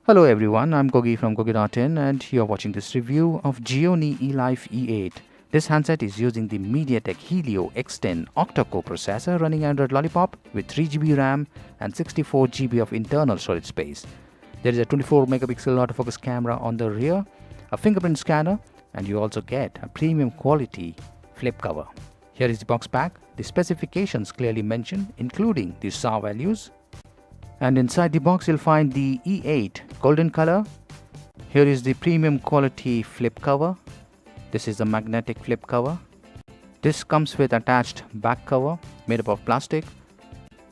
Hello everyone, I'm Kogi from Kogi.in and you're watching this review of Gionee eLife E8. This handset is using the MediaTek Helio X10 octa-core processor running Android Lollipop with 3GB RAM and 64GB of internal storage space. There is a 24 megapixel autofocus camera on the rear, a fingerprint scanner, and you also get a premium quality flip cover. Here is the box pack. The specifications clearly mentioned, including the SAR values. And inside the box you'll find the E8 golden color. Here is the premium quality flip cover. This is the magnetic flip cover. This comes with attached back cover made up of plastic.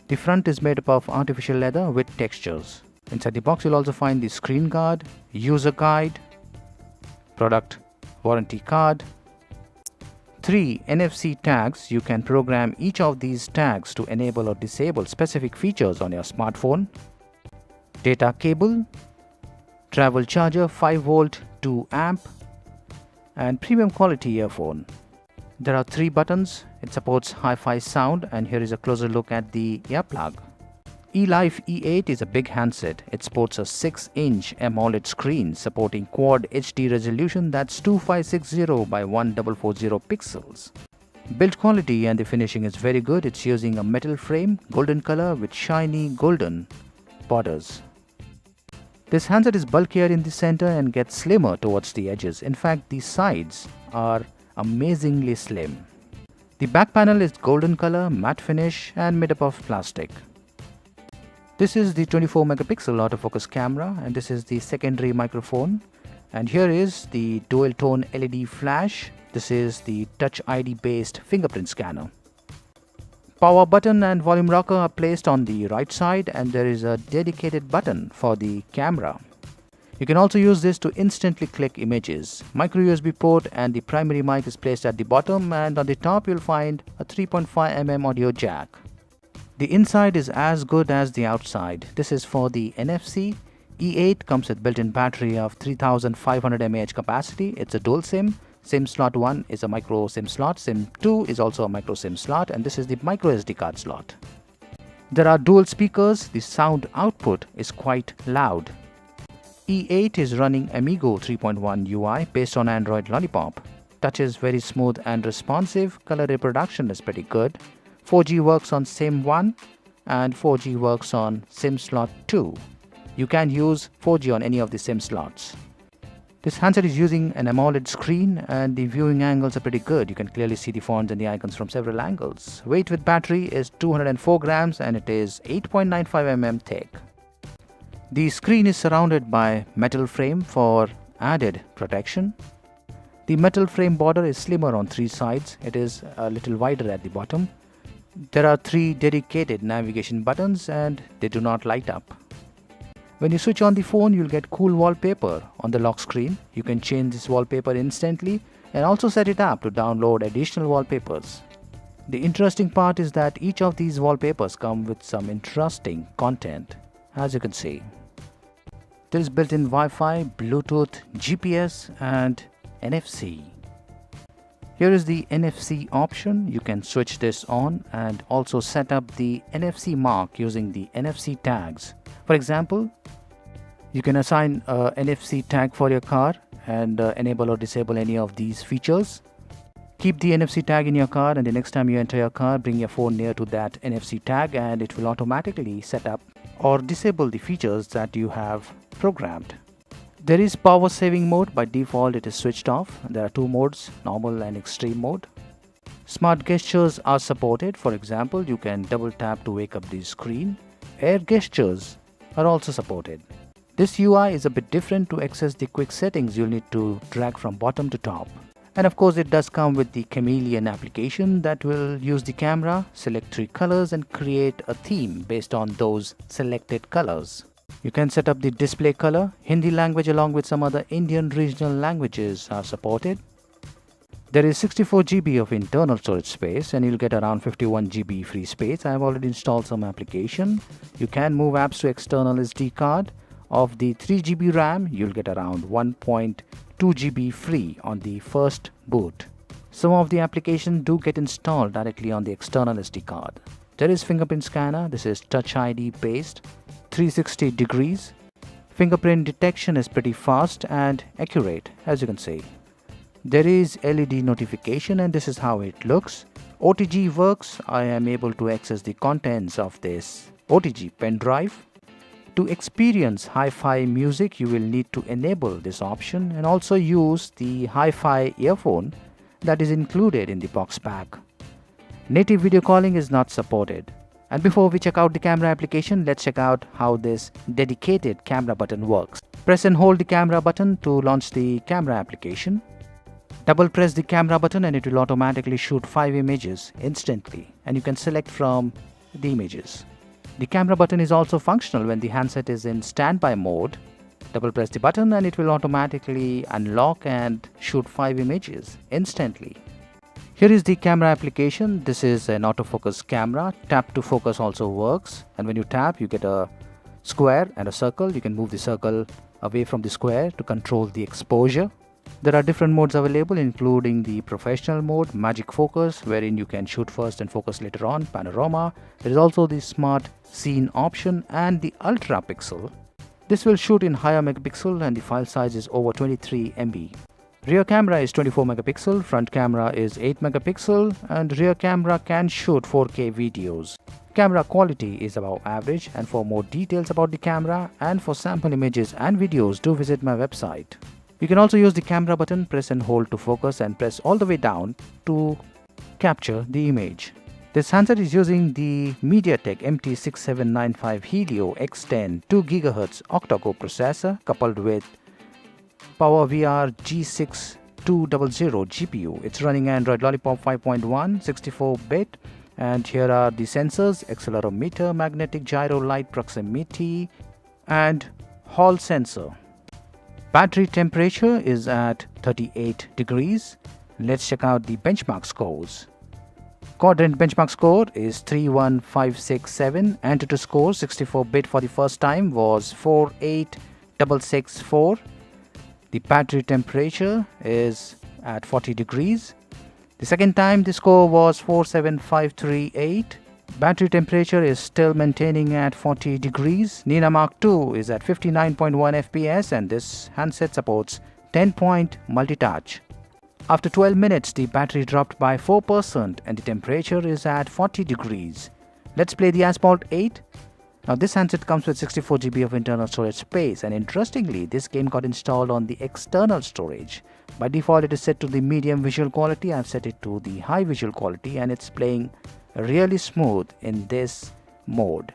The front is made up of artificial leather with textures. Inside the box you'll also find the screen guard, user guide, product warranty card, 3 NFC tags. You can program each of these tags to enable or disable specific features on your smartphone. Data cable, travel charger 5V 2 amp, and premium quality earphone. There are 3 buttons. It supports hi-fi sound, and here is a closer look at the earplug. eLife E8 is a big handset. It sports a 6-inch AMOLED screen supporting Quad HD resolution that's 2560 by 1440 pixels. Build quality and the finishing is very good. It's using a metal frame, golden color with shiny golden borders. This handset is bulkier in the center and gets slimmer towards the edges. In fact, the sides are amazingly slim. The back panel is golden color, matte finish, and made up of plastic. This is the 24 megapixel autofocus camera, and this is the secondary microphone. And here is the dual tone LED flash. This is the Touch ID based fingerprint scanner. Power button and volume rocker are placed on the right side, and there is a dedicated button for the camera. You can also use this to instantly click images. Micro USB port and the primary mic is placed at the bottom, and on the top you'll find a 3.5mm audio jack. The inside is as good as the outside. This is for the NFC. E8 comes with built-in battery of 3500 mAh capacity. It's a dual SIM. SIM slot 1 is a micro SIM slot. SIM 2 is also a micro SIM slot, and this is the micro SD card slot. There are dual speakers. The sound output is quite loud. E8 is running Amigo 3.1 UI based on Android Lollipop. Touch is very smooth and responsive. Color reproduction is pretty good. 4G works on SIM 1 and 4G works on SIM slot 2. You can use 4G on any of the SIM slots. This handset is using an AMOLED screen, and the viewing angles are pretty good. You can clearly see the fonts and the icons from several angles. Weight with battery is 204 grams and it is 8.95mm thick. The screen is surrounded by metal frame for added protection. The metal frame border is slimmer on 3 sides. It is a little wider at the bottom. There are 3 dedicated navigation buttons and they do not light up. When you switch on the phone, you'll get cool wallpaper on the lock screen. You can change this wallpaper instantly and also set it up to download additional wallpapers. The interesting part is that each of these wallpapers come with some interesting content, as you can see. There is built-in Wi-Fi, Bluetooth, GPS and NFC. Here is the NFC option. You can switch this on and also set up the NFC mark using the NFC tags. For example, you can assign a NFC tag for your car and enable or disable any of these features. Keep the NFC tag in your car, and the next time you enter your car, bring your phone near to that NFC tag and it will automatically set up or disable the features that you have programmed. There is power saving mode. By default it is switched off. There are 2 modes, normal and extreme mode. Smart gestures are supported. For example, you can double tap to wake up the screen. Air gestures are also supported. This UI is a bit different. To access the quick settings, you'll need to drag from bottom to top. And of course it does come with the Chameleon application that will use the camera, select 3 colors and create a theme based on those selected colors. You can set up the display color. Hindi language along with some other Indian regional languages are supported. There is 64GB of internal storage space and you'll get around 51GB free space. I have already installed some application. You can move apps to external SD card. Of the 3GB RAM, you'll get around 1.2GB free on the first boot. Some of the applications do get installed directly on the external SD card. There is fingerprint scanner. This is Touch ID based. 360 degrees. Fingerprint detection is pretty fast and accurate, as you can see. There is LED notification and this is how it looks. OTG works. I am able to access the contents of this OTG pen drive. To experience hi-fi music, you will need to enable this option and also use the hi-fi earphone that is included in the box pack. Native video calling is not supported. And before we check out the camera application, let's check out how this dedicated camera button works. Press and hold the camera button to launch the camera application. Double press the camera button and it will automatically shoot 5 images instantly, and you can select from the images. The camera button is also functional when the handset is in standby mode. Double press the button and it will automatically unlock and shoot 5 images instantly. Here is the camera application. This is an autofocus camera. Tap to focus also works, and when you tap you get a square and a circle. You can move the circle away from the square to control the exposure. There are different modes available, including the professional mode, magic focus, wherein you can shoot first and focus later on, panorama. There is also the smart scene option and the ultra pixel. This will shoot in higher megapixel and the file size is over 23 MB. Rear camera is 24 megapixel, front camera is 8 megapixel, and rear camera can shoot 4K videos. Camera quality is above average, and for more details about the camera and for sample images and videos, do visit my website. You can also use the camera button, press and hold to focus and press all the way down to capture the image. This handset is using the MediaTek MT6795 Helio X10 2 GHz octa-core processor coupled with PowerVR G6200 GPU. It's running Android Lollipop 5.1 64-bit, and here are the sensors: accelerometer, magnetic gyro, light proximity, and Hall sensor. Battery temperature is at 38 degrees. Let's check out the benchmark scores. Quadrant benchmark score is 31567. Antutu score 64-bit for the first time was 48664. The battery temperature is at 40 degrees. The second time the score was 47538. Battery temperature is still maintaining at 40 degrees. Nina Mark II is at 59.1 FPS and this handset supports 10-point multi-touch. After 12 minutes, the battery dropped by 4% and the temperature is at 40 degrees. Let's play the Asphalt 8. Now this handset comes with 64 GB of internal storage space, and interestingly this game got installed on the external storage. By default it is set to the medium visual quality. I've set it to the high visual quality and it's playing really smooth in this mode.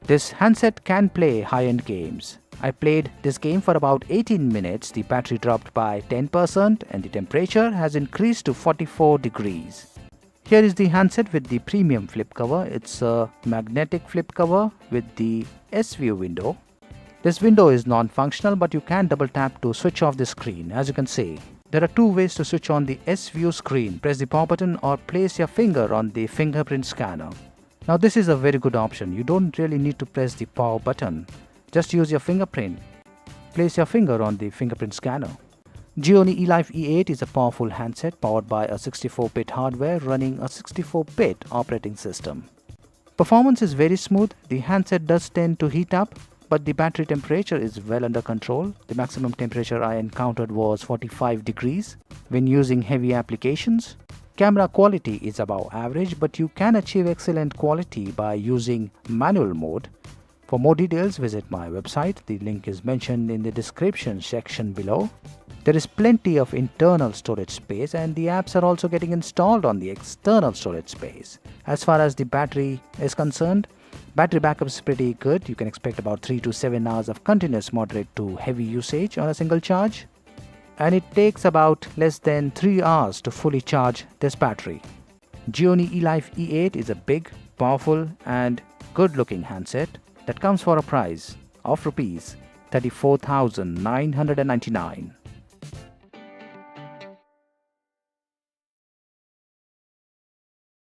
This handset can play high-end games. I played this game for about 18 minutes. The battery dropped by 10% and the temperature has increased to 44 degrees. Here is the handset with the premium flip cover. It's a magnetic flip cover with the S-View window. This window is non-functional, but you can double tap to switch off the screen. As you can see, there are two ways to switch on the S-View screen. Press the power button or place your finger on the fingerprint scanner. Now this is a very good option. You don't really need to press the power button. Just use your fingerprint. Place your finger on the fingerprint scanner. Gionee eLife E8 is a powerful handset powered by a 64-bit hardware running a 64-bit operating system. Performance is very smooth. The handset does tend to heat up, but the battery temperature is well under control. The maximum temperature I encountered was 45 degrees when using heavy applications. Camera quality is above average, but you can achieve excellent quality by using manual mode. For more details, visit my website. The link is mentioned in the description section below. There is plenty of internal storage space and the apps are also getting installed on the external storage space. As far as the battery is concerned, battery backup is pretty good. You can expect about 3 to 7 hours of continuous moderate to heavy usage on a single charge. And it takes about less than 3 hours to fully charge this battery. Gionee eLife E8 is a big, powerful and good looking handset that comes for a price of Rs 34,999.